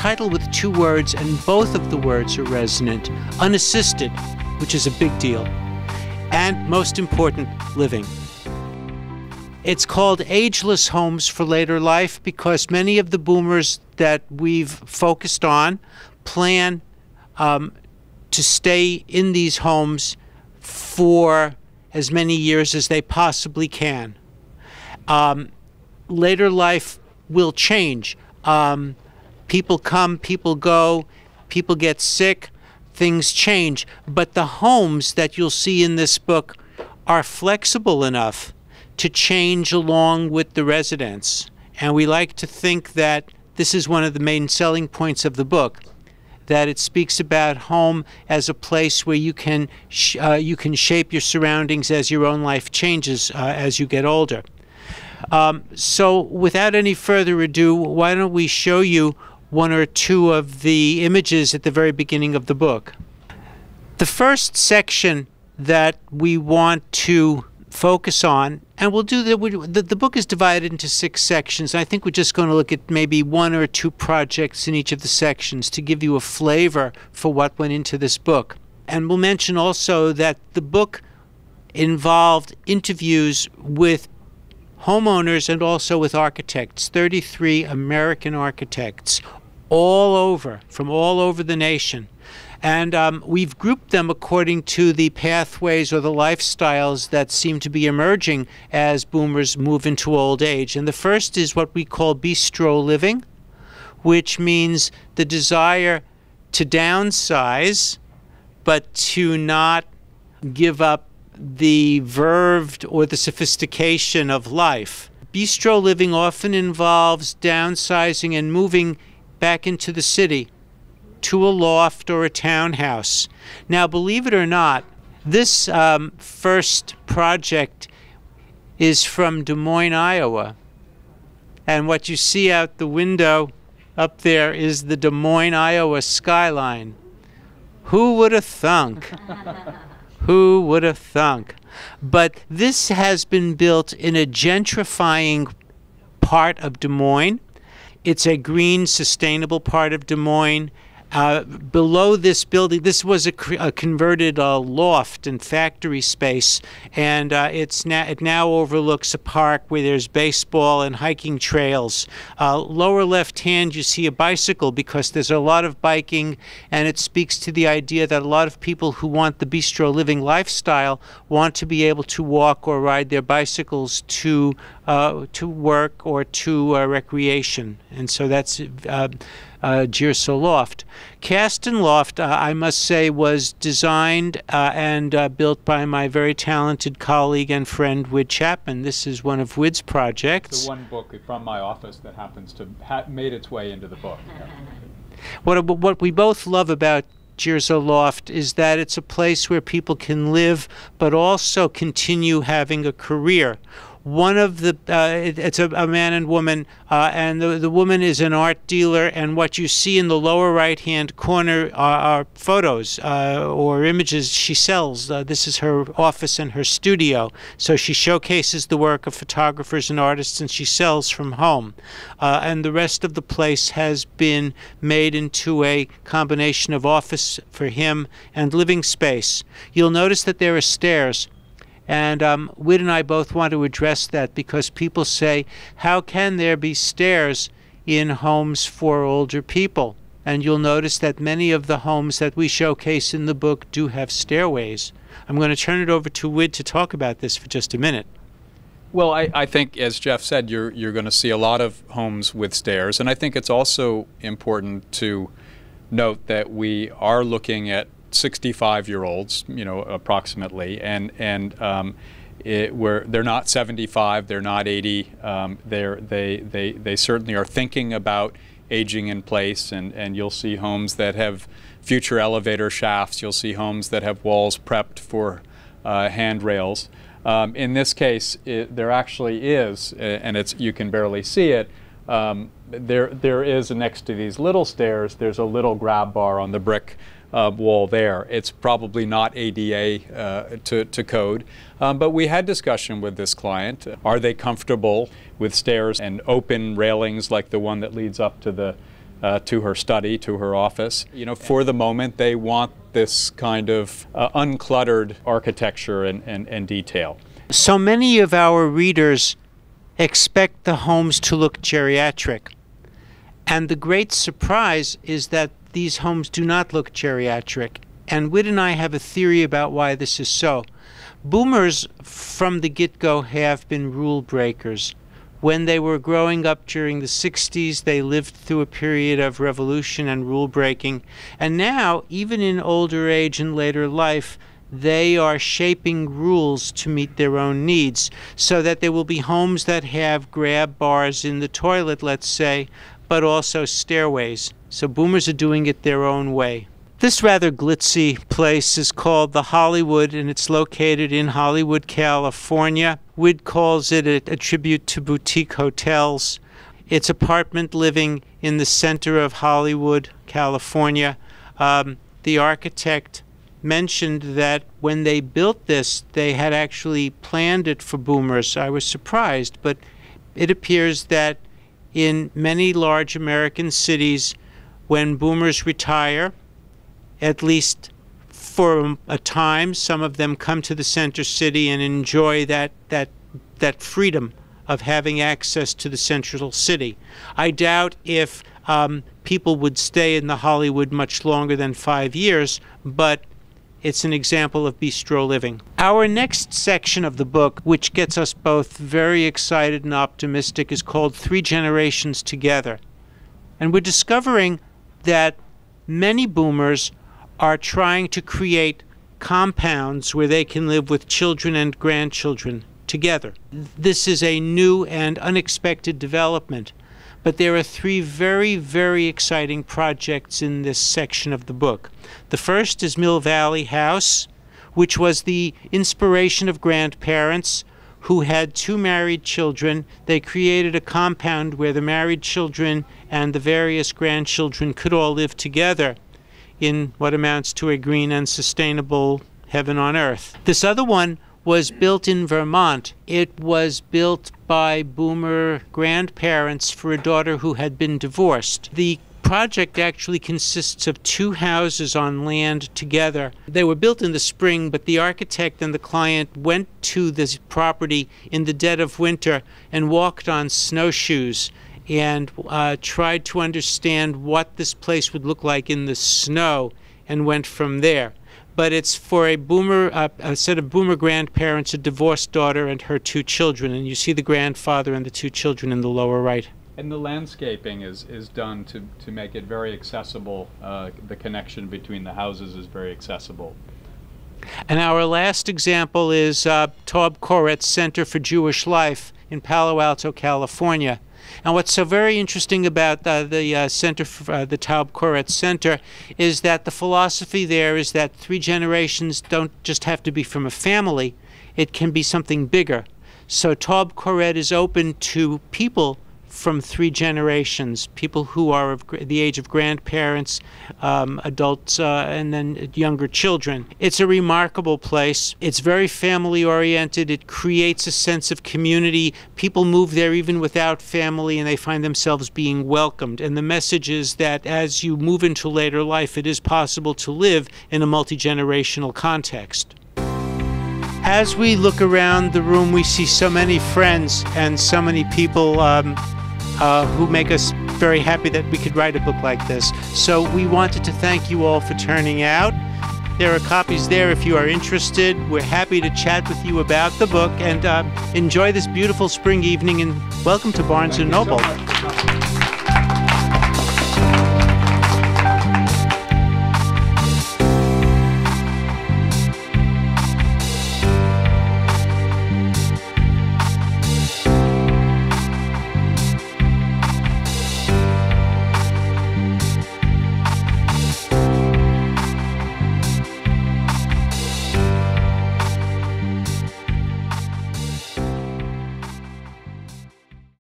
title with 2 words, and both of the words are resonant. Unassisted, which is a big deal, and most important, living. It's called Ageless Homes for Later Life because many of the boomers that we've focused on plan to stay in these homes for as many years as they possibly can. Later life will change. People come, people go, people get sick, things change. But the homes that you'll see in this book are flexible enough to change along with the residents. And we like to think that this is one of the main selling points of the book, that it speaks about home as a place where you can shape your surroundings as your own life changes as you get older. So without any further ado, why don't we show you 1 or 2 of the images at the very beginning of the book. The first section that we want to focus on, and we'll do the book is divided into 6 sections. I think we're just going to look at maybe 1 or 2 projects in each of the sections to give you a flavor for what went into this book. And we'll mention also that the book involved interviews with homeowners and also with architects, 33 American architects, from all over the nation. And we've grouped them according to the pathways or the lifestyles that seem to be emerging as boomers move into old age. And the first is what we call Bistro Living, which means the desire to downsize, but to not give up the verve or the sophistication of life. Bistro living often involves downsizing and moving back into the city to a loft or a townhouse. Now, believe it or not, this first project is from Des Moines, Iowa. And what you see out the window up there is the Des Moines, Iowa skyline. Who would have thunk? Who would have thunk? But this has been built in a gentrifying part of Des Moines. It's a green, sustainable part of Des Moines. Below this building, this was a converted loft and factory space, and it now overlooks a park where there's baseball and hiking trails. Lower left hand, you see a bicycle because there's a lot of biking, and it speaks to the idea that a lot of people who want the bistro living lifestyle want to be able to walk or ride their bicycles to work or to recreation, and so that's Girso Loft. Castin Loft, I must say, was designed and built by my very talented colleague and friend, Whit Chapman. This is one of Whit's projects. The one book from my office that happens to have made its way into the book. Yeah. What we both love about Girso Loft is that it's a place where people can live but also continue having a career. One of the, it's a man and woman, and the woman is an art dealer, and what you see in the lower right-hand corner are photos or images she sells. This is her office and her studio, so she showcases the work of photographers and artists, and she sells from home. And the rest of the place has been made into a combination of office for him and living space. You'll notice that there are stairs. And Whit and I both want to address that because people say, how can there be stairs in homes for older people? And you'll notice that many of the homes that we showcase in the book do have stairways. I'm going to turn it over to Whit to talk about this for just a minute. Well, I think, as Jeff said, you're going to see a lot of homes with stairs. And I think it's also important to note that we are looking at 65-year-olds, approximately, and they're not 75, they're not 80. They certainly are thinking about aging in place, and you'll see homes that have future elevator shafts. You'll see homes that have walls prepped for handrails. In this case, there actually is, and you can barely see it. There is next to these little stairs. There's a little grab bar on the brick wall there. It's probably not ADA to code, but we had discussion with this client. Are they comfortable with stairs and open railings like the one that leads up to to her study, to her office. You know, for the moment, they want this kind of uncluttered architecture and detail. So many of our readers expect the homes to look geriatric. And the great surprise is that these homes do not look geriatric. And Whit and I have a theory about why this is so. Boomers from the get-go have been rule breakers. When they were growing up during the 60s, they lived through a period of revolution and rule breaking. And now, even in older age and later life, they are shaping rules to meet their own needs, so that there will be homes that have grab bars in the toilet, let's say, but also stairways. So boomers are doing it their own way. This rather glitzy place is called the Hollywood, and it's located in Hollywood, California. Whit calls it a tribute to boutique hotels. It's apartment living in the center of Hollywood, California. The architect mentioned that when they built this, they had actually planned it for boomers. I was surprised, but it appears that in many large American cities, when boomers retire, at least for a time, some of them come to the center city and enjoy that freedom of having access to the central city. I doubt if people would stay in the Hollywood much longer than 5 years, but it's an example of bistro living. Our next section of the book, which gets us both very excited and optimistic, is called 3 Generations Together. And we're discovering that many boomers are trying to create compounds where they can live with children and grandchildren together. This is a new and unexpected development, but there are 3 very, very exciting projects in this section of the book. The first is Mill Valley House, which was the inspiration of grandparents who had 2 married children. They created a compound where the married children and the various grandchildren could all live together in what amounts to a green and sustainable heaven on earth. This other one was built in Vermont. It was built by boomer grandparents for a daughter who had been divorced. The project actually consists of 2 houses on land together. They were built in the spring, but the architect and the client went to this property in the dead of winter and walked on snowshoes and tried to understand what this place would look like in the snow and went from there. But it's for a set of boomer grandparents, a divorced daughter and her 2 children, and you see the grandfather and the 2 children in the lower right. And the landscaping is done to make it very accessible. The connection between the houses is very accessible. And our last example is Taub Koretz Center for Jewish Life in Palo Alto, California. And what's so very interesting about the Center for the Taub Koretz Center is that the philosophy there is that 3 generations don't just have to be from a family, it can be something bigger. So Taub Koretz is open to people from 3 generations, people who are of the age of grandparents, adults, and then younger children. It's a remarkable place. It's very family-oriented. It creates a sense of community. People move there even without family, and they find themselves being welcomed. And the message is that as you move into later life, it is possible to live in a multi-generational context. As we look around the room, we see so many friends and so many people who make us very happy that we could write a book like this. So we wanted to thank you all for turning out. There are copies there if you are interested. We're happy to chat with you about the book, and enjoy this beautiful spring evening, and welcome to Barnes & Noble.